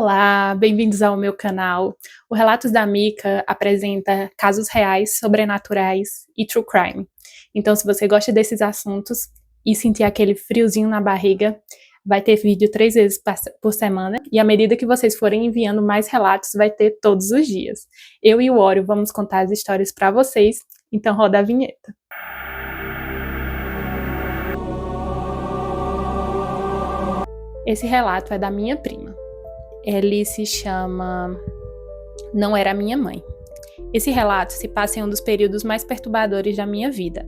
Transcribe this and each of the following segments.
Olá, bem-vindos ao meu canal. O Relatos da Mica apresenta casos reais, sobrenaturais e true crime. Então, se você gosta desses assuntos e sentir aquele friozinho na barriga, vai ter vídeo 3 vezes por semana, e à medida que vocês forem enviando mais relatos, vai ter todos os dias. Eu e o Oreo vamos contar as histórias para vocês, então roda a vinheta. Esse relato é da minha prima. Ele se chama Não Era Minha Mãe. Esse relato se passa em um dos períodos mais perturbadores da minha vida.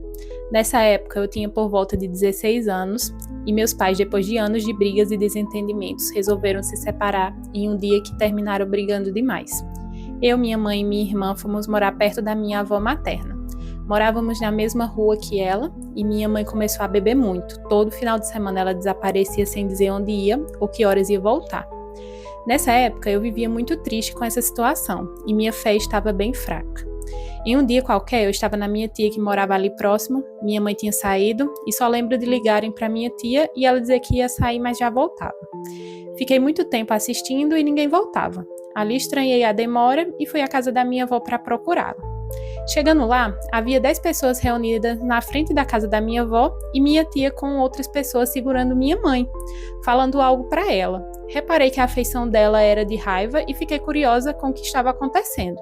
Nessa época eu tinha por volta de 16 anos e meus pais, depois de anos de brigas e desentendimentos, resolveram se separar em um dia que terminaram brigando demais. Eu, minha mãe e minha irmã fomos morar perto da minha avó materna. Morávamos na mesma rua que ela e minha mãe começou a beber muito. Todo final de semana ela desaparecia sem dizer onde ia ou que horas ia voltar. Nessa época, eu vivia muito triste com essa situação e minha fé estava bem fraca. Em um dia qualquer, eu estava na minha tia que morava ali próximo, minha mãe tinha saído e só lembro de ligarem para minha tia e ela dizer que ia sair, mas já voltava. Fiquei muito tempo assistindo e ninguém voltava. Ali estranhei a demora e fui à casa da minha avó para procurá-la. Chegando lá, havia 10 pessoas reunidas na frente da casa da minha avó e minha tia com outras pessoas segurando minha mãe, falando algo para ela. Reparei que a afeição dela era de raiva e fiquei curiosa com o que estava acontecendo.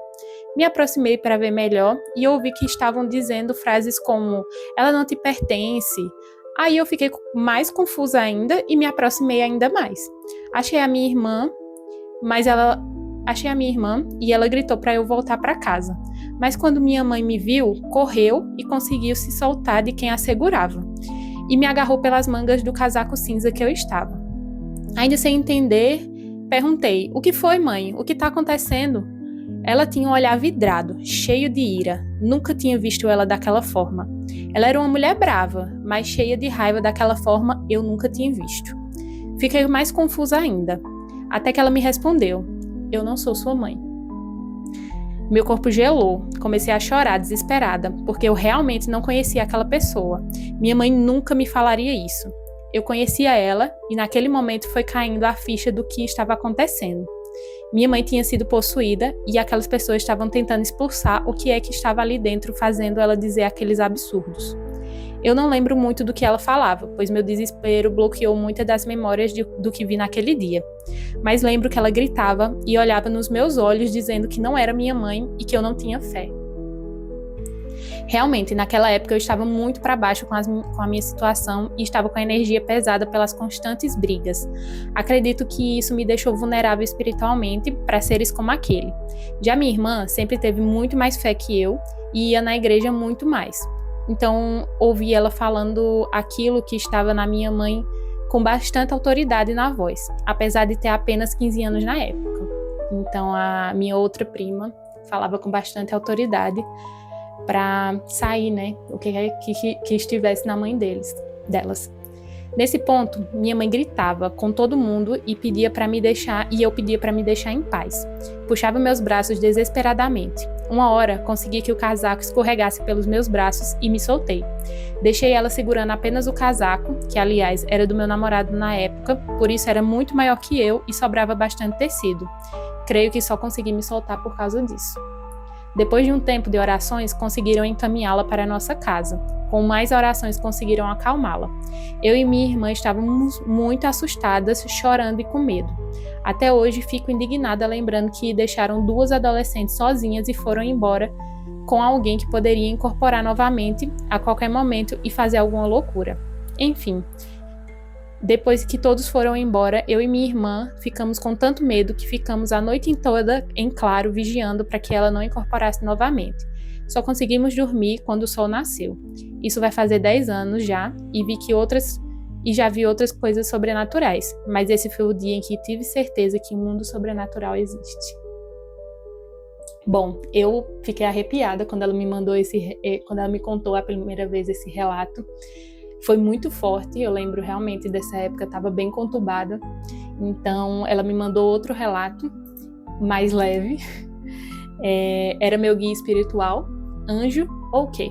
Me aproximei para ver melhor e ouvi que estavam dizendo frases como "ela não te pertence". Aí eu fiquei mais confusa ainda e me aproximei ainda mais. Achei a minha irmã e ela gritou para eu voltar para casa. Mas quando minha mãe me viu, correu e conseguiu se soltar de quem a segurava. E me agarrou pelas mangas do casaco cinza que eu estava. Ainda sem entender, perguntei: "O que foi, mãe? O que está acontecendo?" Ela tinha um olhar vidrado, cheio de ira. Nunca tinha visto ela daquela forma. Ela era uma mulher brava, mas cheia de raiva daquela forma eu nunca tinha visto. Fiquei mais confusa ainda, até que ela me respondeu: "Eu não sou sua mãe." Meu corpo gelou, comecei a chorar desesperada, porque eu realmente não conhecia aquela pessoa. Minha mãe nunca me falaria isso. Eu conhecia ela e naquele momento foi caindo a ficha do que estava acontecendo. Minha mãe tinha sido possuída e aquelas pessoas estavam tentando expulsar o que é que estava ali dentro, fazendo ela dizer aqueles absurdos. Eu não lembro muito do que ela falava, pois meu desespero bloqueou muitas das memórias do que vi naquele dia. Mas lembro que ela gritava e olhava nos meus olhos dizendo que não era minha mãe e que eu não tinha fé. Realmente, naquela época eu estava muito para baixo com a minha situação e estava com a energia pesada pelas constantes brigas. Acredito que isso me deixou vulnerável espiritualmente para seres como aquele. Já minha irmã sempre teve muito mais fé que eu e ia na igreja muito mais. Então, ouvi ela falando aquilo que estava na minha mãe com bastante autoridade na voz, apesar de ter apenas 15 anos na época. Então, a minha outra prima falava com bastante autoridade para sair, né, o que estivesse na mãe delas. Nesse ponto, minha mãe gritava com todo mundo e eu pedia para me deixar em paz. Puxava meus braços desesperadamente. Uma hora, consegui que o casaco escorregasse pelos meus braços e me soltei. Deixei ela segurando apenas o casaco, que aliás era do meu namorado na época, por isso era muito maior que eu e sobrava bastante tecido. Creio que só consegui me soltar por causa disso. Depois de um tempo de orações, conseguiram encaminhá-la para a nossa casa. Com mais orações, conseguiram acalmá-la. Eu e minha irmã estávamos muito assustadas, chorando e com medo. Até hoje, fico indignada lembrando que deixaram 2 adolescentes sozinhas e foram embora com alguém que poderia incorporar novamente a qualquer momento e fazer alguma loucura. Enfim, depois que todos foram embora, eu e minha irmã ficamos com tanto medo que ficamos a noite toda em claro vigiando para que ela não incorporasse novamente. Só conseguimos dormir quando o sol nasceu. Isso vai fazer 10 anos já e já vi outras coisas sobrenaturais, mas esse foi o dia em que tive certeza que o mundo sobrenatural existe. Bom, eu fiquei arrepiada quando ela me contou a primeira vez esse relato. Foi muito forte, eu lembro realmente dessa época, estava bem conturbada. Então, ela me mandou outro relato, mais leve. Era meu guia espiritual, anjo ou o quê?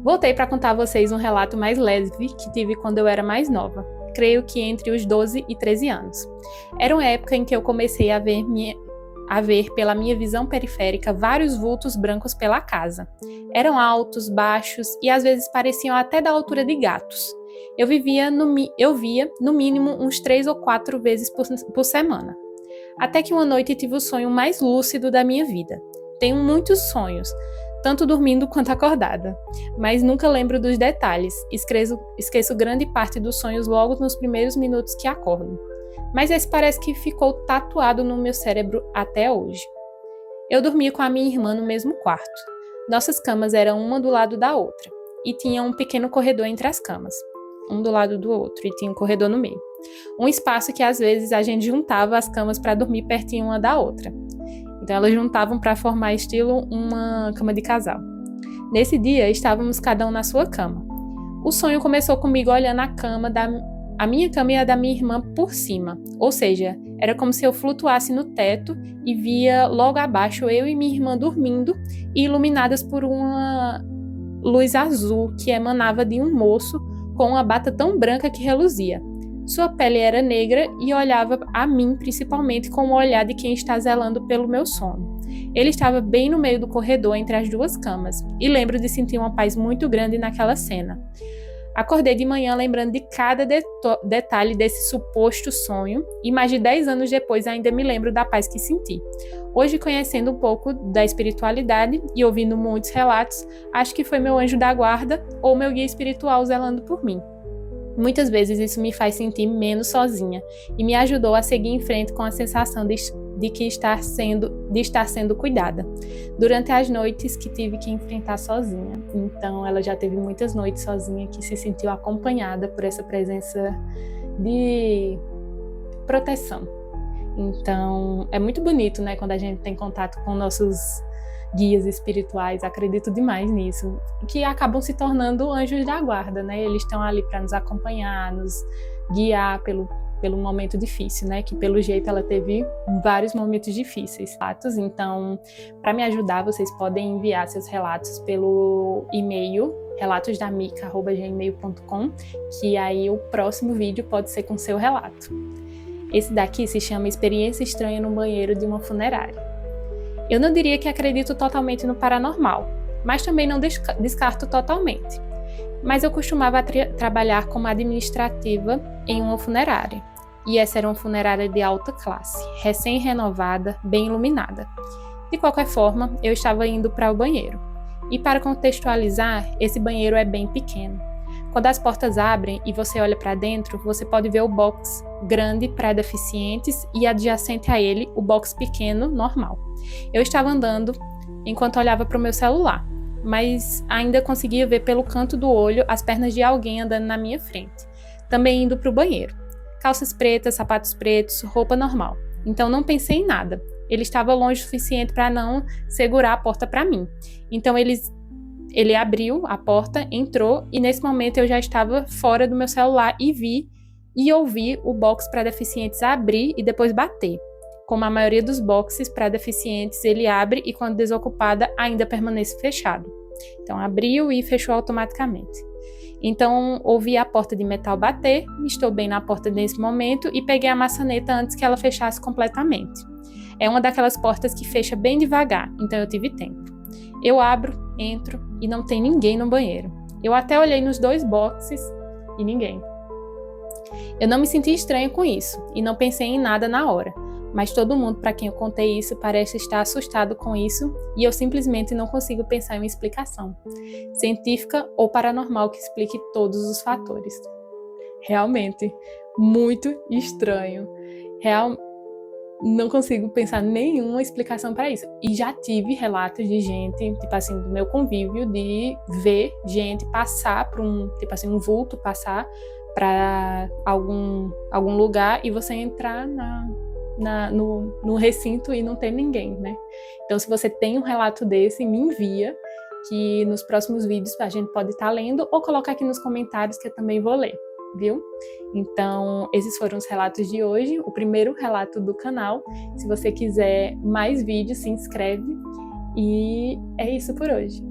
Voltei para contar a vocês um relato mais leve que tive quando eu era mais nova. creio que entre os 12 e 13 anos. Era uma época em que eu comecei a ver pela minha visão periférica vários vultos brancos pela casa. Eram altos, baixos e às vezes pareciam até da altura de gatos. Eu via no mínimo uns 3 ou 4 vezes por semana. Até que uma noite tive o sonho mais lúcido da minha vida. Tenho muitos sonhos, tanto dormindo quanto acordada, mas nunca lembro dos detalhes. Esqueço grande parte dos sonhos logo nos primeiros minutos que acordo. Mas esse parece que ficou tatuado no meu cérebro até hoje. Eu dormia com a minha irmã no mesmo quarto. Nossas camas eram uma do lado da outra, e tinha um pequeno corredor entre as camas, um do lado do outro, e tinha um corredor no meio. Um espaço que às vezes a gente juntava as camas para dormir pertinho uma da outra. Então elas juntavam para formar estilo uma cama de casal. Nesse dia estávamos cada um na sua cama. O sonho começou comigo olhando a minha cama e a da minha irmã por cima, ou seja, era como se eu flutuasse no teto e via logo abaixo eu e minha irmã dormindo e iluminadas por uma luz azul que emanava de um moço com uma bata tão branca que reluzia. Sua pele era negra e olhava a mim principalmente com o olhar de quem está zelando pelo meu sono. Ele estava bem no meio do corredor entre as duas camas e lembro de sentir uma paz muito grande naquela cena. Acordei de manhã lembrando de cada detalhe desse suposto sonho e mais de 10 anos depois ainda me lembro da paz que senti. Hoje, conhecendo um pouco da espiritualidade e ouvindo muitos relatos, acho que foi meu anjo da guarda ou meu guia espiritual zelando por mim. Muitas vezes isso me faz sentir menos sozinha e me ajudou a seguir em frente com a sensação de estar sendo cuidada durante as noites que tive que enfrentar sozinha. Então ela já teve muitas noites sozinha que se sentiu acompanhada por essa presença de proteção. Então é muito bonito, né, quando a gente tem contato com nossos guias espirituais, acredito demais nisso, que acabam se tornando anjos da guarda, né? Eles estão ali para nos acompanhar, nos guiar pelo momento difícil, né? Que pelo jeito ela teve vários momentos difíceis. Então, para me ajudar, vocês podem enviar seus relatos pelo e-mail relatosdamica@gmail.com, que aí o próximo vídeo pode ser com seu relato. Esse daqui se chama Experiência Estranha no Banheiro de uma Funerária. Eu não diria que acredito totalmente no paranormal, mas também não descarto totalmente. Mas eu costumava trabalhar como administrativa em uma funerária. E essa era uma funerária de alta classe, recém-renovada, bem iluminada. De qualquer forma, eu estava indo para o banheiro. E para contextualizar, esse banheiro é bem pequeno. Quando as portas abrem e você olha para dentro, você pode ver o box grande para deficientes e adjacente a ele o box pequeno normal. Eu estava andando enquanto olhava para o meu celular, mas ainda conseguia ver pelo canto do olho as pernas de alguém andando na minha frente, também indo para o banheiro. Calças pretas, sapatos pretos, roupa normal. Então não pensei em nada. Ele estava longe o suficiente para não segurar a porta para mim. Então ele abriu a porta, entrou e nesse momento eu já estava fora do meu celular e vi e ouvi o box para deficientes abrir e depois bater. Como a maioria dos boxes para deficientes, ele abre e quando desocupada ainda permanece fechado. Então abriu e fechou automaticamente. Então ouvi a porta de metal bater, estou bem na porta nesse momento e peguei a maçaneta antes que ela fechasse completamente. É uma daquelas portas que fecha bem devagar, então eu tive tempo. Eu abro, entro e não tem ninguém no banheiro. Eu até olhei nos 2 boxes e ninguém. Eu não me senti estranha com isso e não pensei em nada na hora, mas todo mundo para quem eu contei isso parece estar assustado com isso e eu simplesmente não consigo pensar em uma explicação científica ou paranormal que explique todos os fatores. Realmente, muito estranho. Não consigo pensar nenhuma explicação para isso. E já tive relatos de gente, tipo assim, do meu convívio, de ver gente passar por um vulto passar para algum lugar e você entrar no recinto e não ter ninguém, né? Então, se você tem um relato desse, me envia, que nos próximos vídeos a gente pode estar lendo ou coloca aqui nos comentários que eu também vou ler, viu? Então, esses foram os relatos de hoje, o primeiro relato do canal. Se você quiser mais vídeos, se inscreve e é isso por hoje.